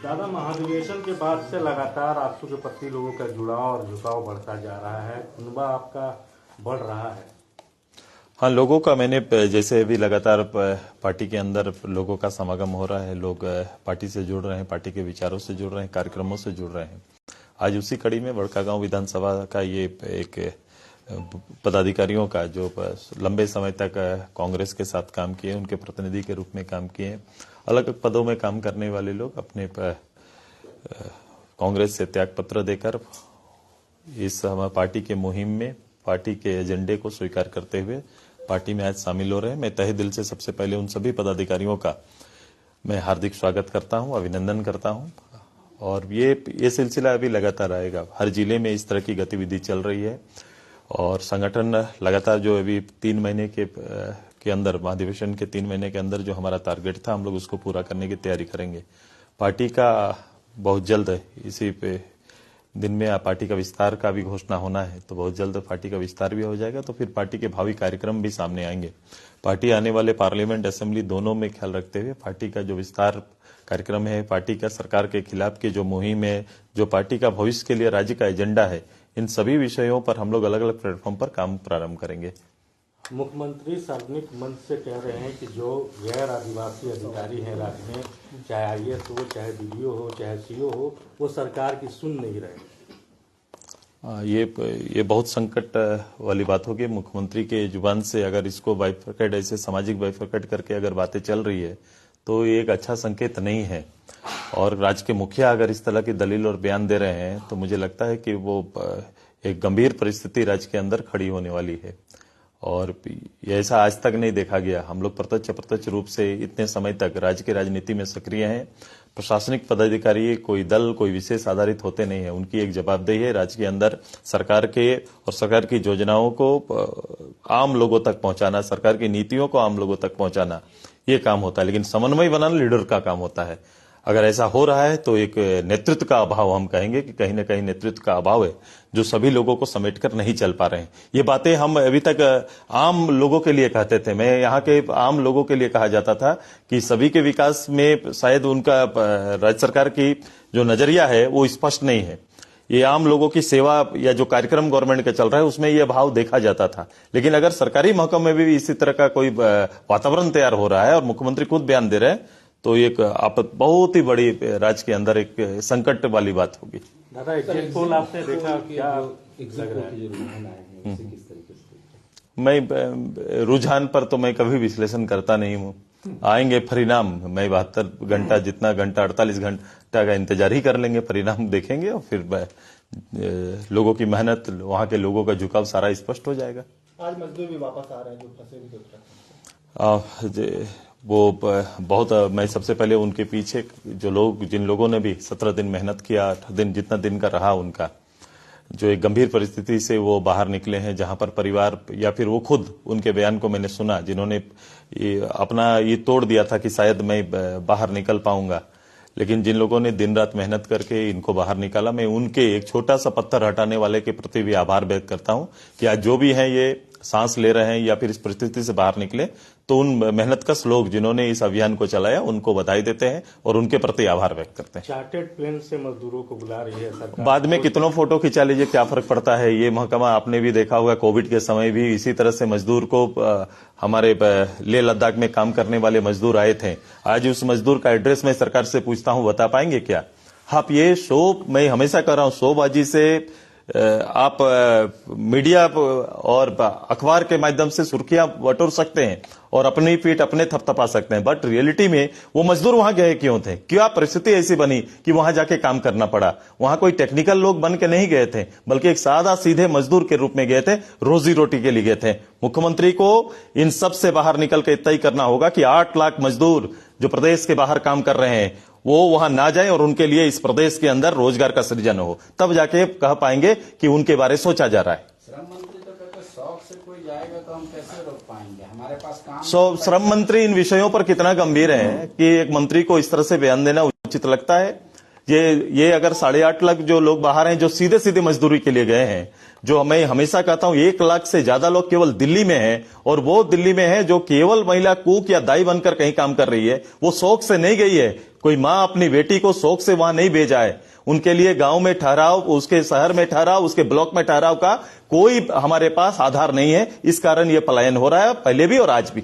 दादा, महाधिवेशन के बाद से लगातार आजसू के प्रति लोगों का जुड़ाव और झुकाव बढ़ता जा रहा है, कुनबा आपका बढ़ रहा है। हाँ, लोगों का मैंने जैसे अभी लगातार पार्टी के अंदर लोगों का समागम हो रहा है, लोग पार्टी से जुड़ रहे हैं, पार्टी के विचारों से जुड़ रहे हैं, कार्यक्रमों से जुड़ रहे हैं। आज उसी कड़ी में बड़कागांव विधानसभा का ये एक पदाधिकारियों का जो लंबे समय तक कांग्रेस के साथ काम किए, उनके प्रतिनिधि के रूप में काम किए, अलग अलग पदों में काम करने वाले लोग अपने कांग्रेस से त्याग पत्र देकर इस पार्टी के मुहिम में पार्टी के एजेंडे को स्वीकार करते हुए पार्टी में आज शामिल हो रहे हैं। मैं तहे दिल से सबसे पहले उन सभी पदाधिकारियों का मैं हार्दिक स्वागत करता हूं, अभिनंदन करता हूं। और ये सिलसिला अभी लगातार रहेगा। हर जिले में इस तरह की गतिविधि चल रही है और संगठन लगातार जो अभी 3 महीने के अंदर, महाधिवेशन के 3 महीने के अंदर जो हमारा टारगेट था, हम लोग उसको पूरा करने की तैयारी करेंगे। पार्टी का बहुत जल्द इसी पे दिन में पार्टी का विस्तार का भी घोषणा होना है, तो बहुत जल्द पार्टी का विस्तार भी हो जाएगा, तो फिर पार्टी के भावी कार्यक्रम भी सामने आएंगे। पार्टी आने वाले पार्लियामेंट, असेंबली दोनों में ख्याल रखते हुए पार्टी का जो विस्तार कार्यक्रम है, पार्टी का सरकार के खिलाफ की जो मुहिम है, जो पार्टी का भविष्य के लिए राज्य का एजेंडा है, इन सभी विषयों पर हम लोग अलग अलग प्लेटफॉर्म पर काम प्रारंभ करेंगे। मुख्यमंत्री सार्वजनिक मंच से कह रहे हैं कि जो गैर आदिवासी अधिकारी हैं राज्य में, चाहे आईएएस हो, चाहे बीडीओ हो, चाहे सीओ हो, वो सरकार की सुन नहीं रहे। ये बहुत संकट वाली बात होगी। मुख्यमंत्री के जुबान से अगर इसको बाइफरकेट, ऐसे सामाजिक बाइफरकेट करके अगर बातें चल रही है, तो ये एक अच्छा संकेत नहीं है। और राज्य के मुखिया अगर इस तरह की दलील और बयान दे रहे हैं, तो मुझे लगता है कि वो एक गंभीर परिस्थिति राज्य के अंदर खड़ी होने वाली है। और ऐसा आज तक नहीं देखा गया। हम लोग प्रत्यक्ष रूप से इतने समय तक राज्य की राजनीति में सक्रिय हैं। प्रशासनिक पदाधिकारी कोई दल, कोई विशेष आधारित होते नहीं है। उनकी एक जवाबदेही है राज्य के अंदर सरकार के और सरकार की योजनाओं को आम लोगों तक पहुंचाना, सरकार की नीतियों को आम लोगों तक पहुंचाना, ये काम होता है। लेकिन समन्वय बनाना लीडर का काम होता है। अगर ऐसा हो रहा है तो एक नेतृत्व का अभाव, हम कहेंगे कि कहीं न कहीं नेतृत्व का अभाव है, जो सभी लोगों को समेटकर नहीं चल पा रहे हैं। ये बातें हम अभी तक आम लोगों के लिए कहते थे। मैं यहाँ के आम लोगों के लिए कहा जाता था कि सभी के विकास में शायद उनका राज्य सरकार की जो नजरिया है वो स्पष्ट नहीं है। ये आम लोगों की सेवा या जो कार्यक्रम गवर्नमेंट का चल रहा है उसमें ये भाव देखा जाता था। लेकिन अगर सरकारी महकमे में भी इसी तरह का कोई वातावरण तैयार हो रहा है और मुख्यमंत्री खुद बयान दे रहे हैं, तो एक बहुत ही बड़ी राज्य के अंदर एक संकट वाली बात होगी। दादा, एग्जिट पोल आपने देखा, क्या लग रहा है? मैं रुझान पर तो मैं कभी विश्लेषण करता नहीं हूँ। आएंगे परिणाम, मैं 72 घंटा, जितना घंटा 48 घंटा का इंतजार ही कर लेंगे, परिणाम देखेंगे और फिर लोगों की मेहनत, वहां के लोगों का झुकाव सारा स्पष्ट हो जाएगा। आज मजदूर भी वापस आ रहे हैं जो फंसे हुए वो बहुत, मैं सबसे पहले उनके पीछे जो लोग, जिन लोगों ने भी 17 दिन मेहनत किया, 8 दिन, जितना दिन का रहा उनका, जो एक गंभीर परिस्थिति से वो बाहर निकले हैं, जहां पर परिवार या फिर वो खुद, उनके बयान को मैंने सुना, जिन्होंने अपना ये तोड़ दिया था कि शायद मैं बाहर निकल पाऊंगा, लेकिन जिन लोगों ने दिन रात मेहनत करके इनको बाहर निकाला, मैं उनके एक छोटा सा पत्थर हटाने वाले के प्रति भी आभार व्यक्त करता हूं कि आज जो भी हैं ये सांस ले रहे हैं या फिर इस परिस्थिति से बाहर निकले, तो उन मेहनतकश लोग जिन्होंने इस अभियान को चलाया उनको बधाई देते हैं और उनके प्रति आभार व्यक्त करते हैं। चार्टर्ड प्लेन से मजदूरों को बुला रही है सरकार। बाद में कितनों फोटो खिंचा लीजिए, क्या फर्क पड़ता है। ये महकमा आपने भी देखा होगा, कोविड के समय भी इसी तरह से मजदूर को, हमारे लेह लद्दाख में काम करने वाले मजदूर आए थे। आज उस मजदूर का एड्रेस मैं सरकार से पूछता हूं, बता पाएंगे क्या आप? ये शो मैं हमेशा कर रहा हूं, शोबाजी से आप मीडिया और अखबार के माध्यम से सुर्खियां बटोर सकते हैं और अपनी पीठ अपने थपथपा सकते हैं, बट रियलिटी में वो मजदूर वहां गए क्यों थे? क्या परिस्थिति ऐसी बनी कि वहां जाके काम करना पड़ा? वहां कोई टेक्निकल लोग बन के नहीं गए थे, बल्कि एक सादा सीधे मजदूर के रूप में गए थे, रोजी रोटी के लिए गए थे। मुख्यमंत्री को इन सब से बाहर निकल के इतना ही करना होगा कि 8 लाख मजदूर जो प्रदेश के बाहर काम कर रहे हैं, वो वहां ना जाए और उनके लिए इस प्रदेश के अंदर रोजगार का सृजन हो, तब जाके कह पाएंगे कि उनके बारे सोचा जा रहा है। श्रम मंत्री तो कहते शौक से कोई जाएगा तो हम कैसे रोक पाएंगे? हमारे पास काम। श्रम मंत्री इन विषयों पर कितना गंभीर है कि एक मंत्री को इस तरह से बयान देना उचित लगता है? ये अगर 8.5 लाख जो लोग बाहर हैं, जो सीधे सीधे मजदूरी के लिए गए हैं, जो मैं हमेशा कहता हूं 1 लाख से ज्यादा लोग केवल दिल्ली में हैं, और वो दिल्ली में है जो केवल महिला कुक या दाई बनकर कहीं काम कर रही है, वो शौक से नहीं गई है। कोई माँ अपनी बेटी को शौक से वहां नहीं भेजा है। उनके लिए गांव में ठहराव, उसके शहर में ठहराव, उसके ब्लॉक में ठहराव का कोई हमारे पास आधार नहीं है। इस कारण ये पलायन हो रहा है, पहले भी और आज भी।